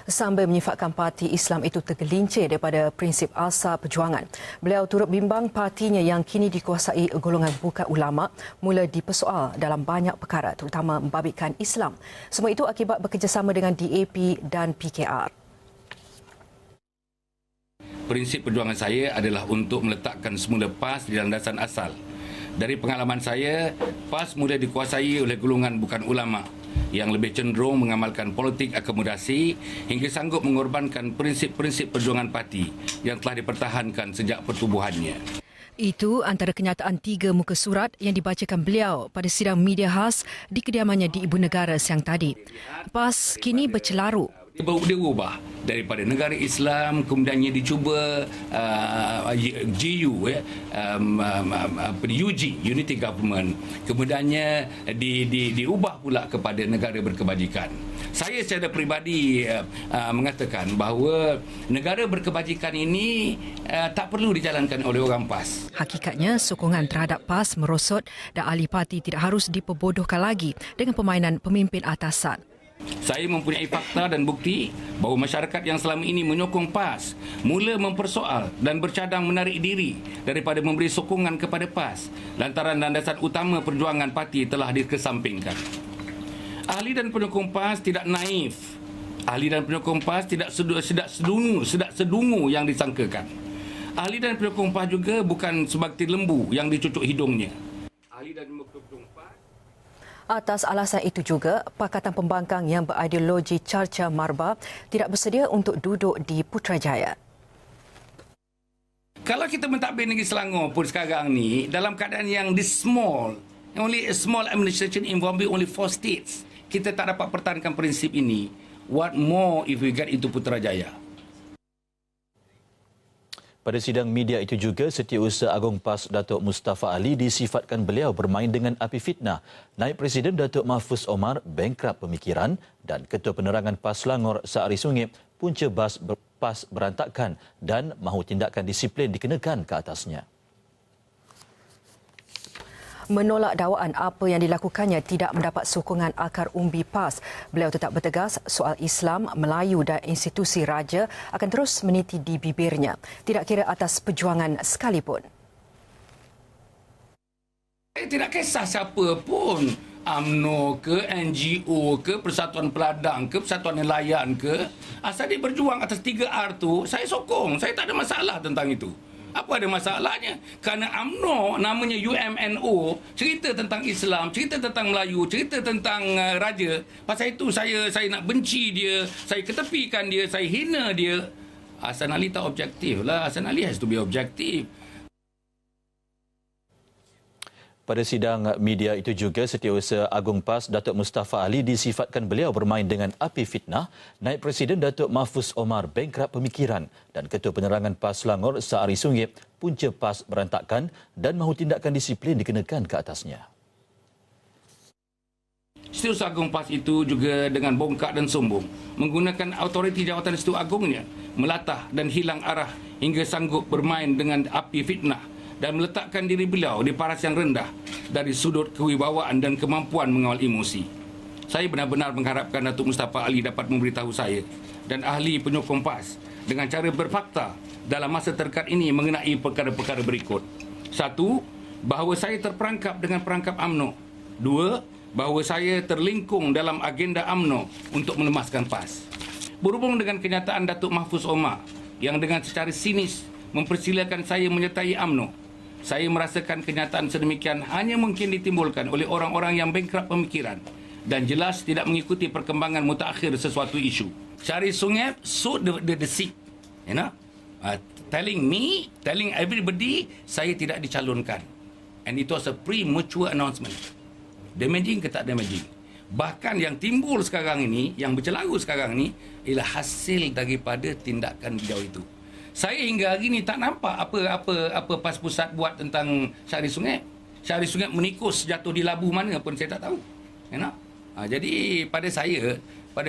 Sambil menyifatkan parti Islam itu tergelincir daripada prinsip asal perjuangan. Beliau turut bimbang partinya yang kini dikuasai golongan bukan ulama mula dipersoal dalam banyak perkara terutama membabitkan Islam. Semua itu akibat bekerjasama dengan DAP dan PKR. Prinsip perjuangan saya adalah untuk meletakkan semula PAS di landasan asal. Dari pengalaman saya, PAS mula dikuasai oleh golongan bukan ulama yang lebih cenderung mengamalkan politik akomodasi hingga sanggup mengorbankan prinsip-prinsip perjuangan parti yang telah dipertahankan sejak pertubuhannya. Itu antara kenyataan 3 muka surat yang dibacakan beliau pada sidang media khas di kediamannya di Ibu Negara siang tadi. PAS kini bercelaru. Dia ubah daripada negara Islam, kemudiannya dicuba GU, UG, Unity Government, kemudiannya diubah pula kepada negara berkebajikan. Saya secara peribadi mengatakan bahawa negara berkebajikan ini tak perlu dijalankan oleh orang PAS. Hakikatnya, sokongan terhadap PAS merosot dan ahli parti tidak harus diperbodohkan lagi dengan permainan pemimpin atasan. Saya mempunyai fakta dan bukti bahawa masyarakat yang selama ini menyokong PAS mula mempersoal dan bercadang menarik diri daripada memberi sokongan kepada PAS lantaran landasan utama perjuangan parti telah dikesampingkan. Ahli dan penyokong PAS tidak naif. Ahli dan penyokong PAS tidak sedungu yang disangkakan. Ahli dan penyokong PAS juga bukan sebagai lembu yang dicucuk hidungnya. Ahli dan penyokong PAS. Atas alasan itu juga, Pakatan Pembangkang yang berideologi Carca Marba tidak bersedia untuk duduk di Putrajaya. Kalau kita mentadbir negeri Selangor pun sekarang ni, dalam keadaan yang only a small administration involving only 4 states, kita tak dapat pertahankan prinsip ini. What more if we get into Putrajaya? Pada sidang media itu juga, Setiausaha Agung PAS Datuk Mustafa Ali disifatkan beliau bermain dengan api fitnah. Naib Presiden Datuk Mahfuz Omar bangkrap pemikiran dan Ketua Penerangan PAS Selangor Saari Sungip punca PAS berantakan dan mahu tindakan disiplin dikenakan ke atasnya. Menolak dakwaan apa yang dilakukannya tidak mendapat sokongan akar umbi PAS. Beliau tetap bertegas soal Islam, Melayu dan institusi raja akan terus meniti di bibirnya, tidak kira atas perjuangan sekalipun. Saya tidak kisah siapa pun, UMNO ke, NGO ke, Persatuan Peladang ke, Persatuan Nelayan ke, asal dia berjuang atas 3R tu, saya sokong. Saya tak ada masalah tentang itu. Apa ada masalahnya? Kerana UMNO, namanya UMNO, cerita tentang Islam, cerita tentang Melayu, cerita tentang raja. Pasal itu saya nak benci dia, saya ketepikan dia, saya hina dia. Hasan Ali tak objektif lah. Hasan Ali has to be objektif. Pada sidang media itu juga, Setiausaha Agung PAS Datuk Mustafa Ali disifatkan beliau bermain dengan api fitnah. Naib Presiden Datuk Mahfuz Omar bangkrap pemikiran dan Ketua Penerangan PAS Selangor Saari Sungip punca PAS berantakan dan mahu tindakan disiplin dikenakan ke atasnya. Setiausaha Agung PAS itu juga dengan bongkak dan sombong menggunakan autoriti jawatan Setiausaha Agungnya melatah dan hilang arah hingga sanggup bermain dengan api fitnah dan meletakkan diri beliau di paras yang rendah dari sudut kewibawaan dan kemampuan mengawal emosi. Saya benar-benar mengharapkan Datuk Mustafa Ali dapat memberitahu saya dan ahli penyokong PAS dengan cara berfakta dalam masa terdekat ini mengenai perkara-perkara berikut. 1. Bahawa saya terperangkap dengan perangkap UMNO. 2. Bahawa saya terlingkung dalam agenda UMNO untuk melemaskan PAS. Berhubung dengan kenyataan Datuk Mahfuz Omar yang dengan secara sinis mempersilakan saya menyertai UMNO, saya merasakan kenyataan sedemikian hanya mungkin ditimbulkan oleh orang-orang yang bangkrap pemikiran dan jelas tidak mengikuti perkembangan mutakhir sesuatu isu. Saari Sungip suit the sick, telling everybody saya tidak dicalonkan, and it was a premature announcement. Damaging ke tak damaging? Bahkan yang timbul sekarang ini, yang bercelaru sekarang ini ialah hasil daripada tindakan beliau itu. Saya hingga hari ini tak nampak apa PAS Pusat buat tentang Saari Sungip. Saari Sungip menikus jatuh di labu mana pun saya tak tahu. Jadi pada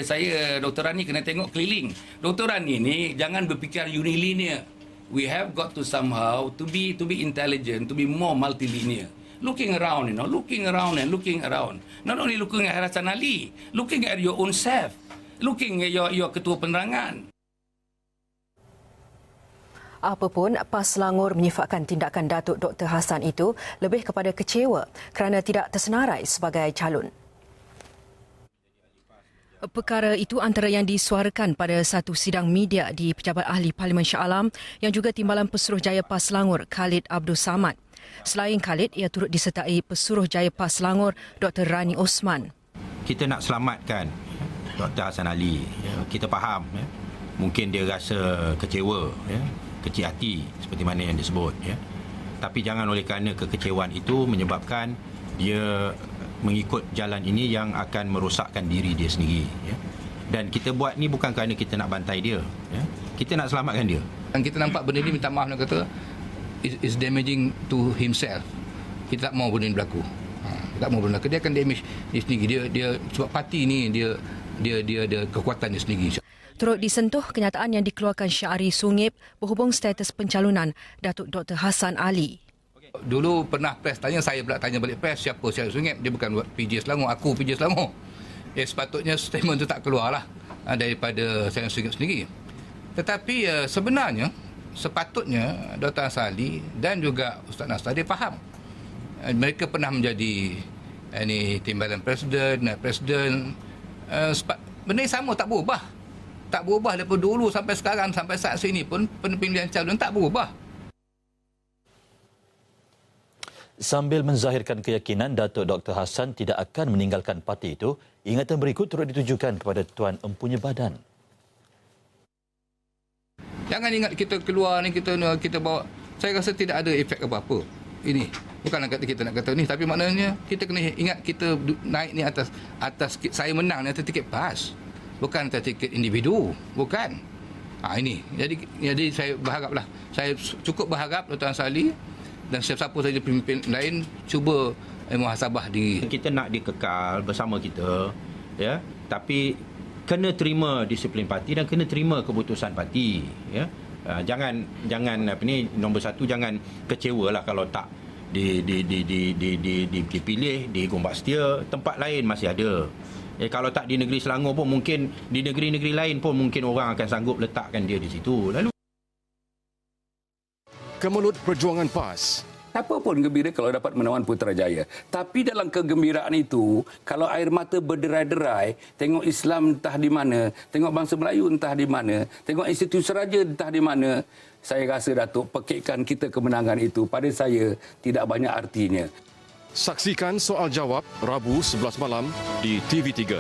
saya Dr. Rani kena tengok keliling. Dr. Rani ni jangan berfikir unilinear. We have got to somehow to be intelligent, to be more multilinear. Looking around, looking around and looking around. Not only looking at Hasan Ali, looking at your own self. looking at your ketua penerangan. Apapun, PAS Selangor menyifatkan tindakan Datuk Dr. Hassan itu lebih kepada kecewa kerana tidak tersenarai sebagai calon. Perkara itu antara yang disuarakan pada satu sidang media di Pejabat Ahli Parlimen Shah Alam yang juga Timbalan Pesuruhjaya PAS Selangor Khalid Abdul Samad. Selain Khalid, ia turut disertai Pesuruhjaya PAS Selangor Dr. Rani Osman. Kita nak selamatkan Dr. Hassan Ali. Kita faham. Mungkin dia rasa kecewa, kecil hati seperti mana yang disebut. Tapi jangan oleh kerana kekecewaan itu menyebabkan dia mengikut jalan ini yang akan merosakkan diri dia sendiri. Dan kita buat ni bukan kerana kita nak bantai dia. Kita nak selamatkan dia. Dan kita nampak benda ni, minta maaf nak kata, is damaging to himself. Kita tak mau benda ni berlaku. Kita tak mau benda ni berlaku. Dia akan damage dia sendiri. Dia sebab parti ni dia ada kekuatan dia sendiri. Turut disentuh kenyataan yang dikeluarkan Syahri Sungip berhubung status pencalonan Datuk Dr. Hassan Ali. Dulu pernah press tanya, saya pula tanya balik press, siapa Syahri Sungip? Dia bukan PJ Selangor, aku PJ Selangor. Sepatutnya statement itu tak keluarlah daripada Syahri Sungip sendiri. Tetapi sebenarnya sepatutnya Dr. Hassan Ali dan juga Ustaz Nastar dia faham. Mereka pernah menjadi timbalan presiden. Benda yang sama tak berubah. Tak berubah daripada dulu sampai sekarang, sampai saat ini pun pemilihan calon tak berubah. Sambil menzahirkan keyakinan Datuk Dr. Hassan tidak akan meninggalkan parti itu, ingatan berikut turut ditujukan kepada Tuan Empunya Badan. Jangan ingat kita keluar ni, kita bawa. Saya rasa tidak ada efek apa-apa. Ini bukanlah kata kita nak kata ni, tapi maknanya kita kena ingat kita naik ni atas saya menang ni atas tiket PAS. Bukan atas tiket individu, bukan. Ini. Jadi saya berharaplah. Saya cukup berharap Dr. Hassan Ali dan siapa saja pemimpin lain cuba muhasabah diri. Kita nak dia kekal bersama kita, tapi kena terima disiplin parti dan kena terima keputusan parti, Jangan nombor satu, jangan kecewalah kalau tak dipilih di Gombak Setia, tempat lain masih ada. Kalau tak di negeri Selangor pun mungkin di negeri-negeri lain pun mungkin orang akan sanggup letakkan dia di situ. Lalu Kemelut Perjuangan PAS. Apa pun gembira kalau dapat menawan Putrajaya. Tapi dalam kegembiraan itu, kalau air mata berderai-derai, tengok Islam entah di mana, tengok bangsa Melayu entah di mana, tengok institusi raja entah di mana, saya rasa Datuk pekikkan kita kemenangan itu pada saya tidak banyak artinya. Saksikan soal jawab Rabu 11 malam di TV3.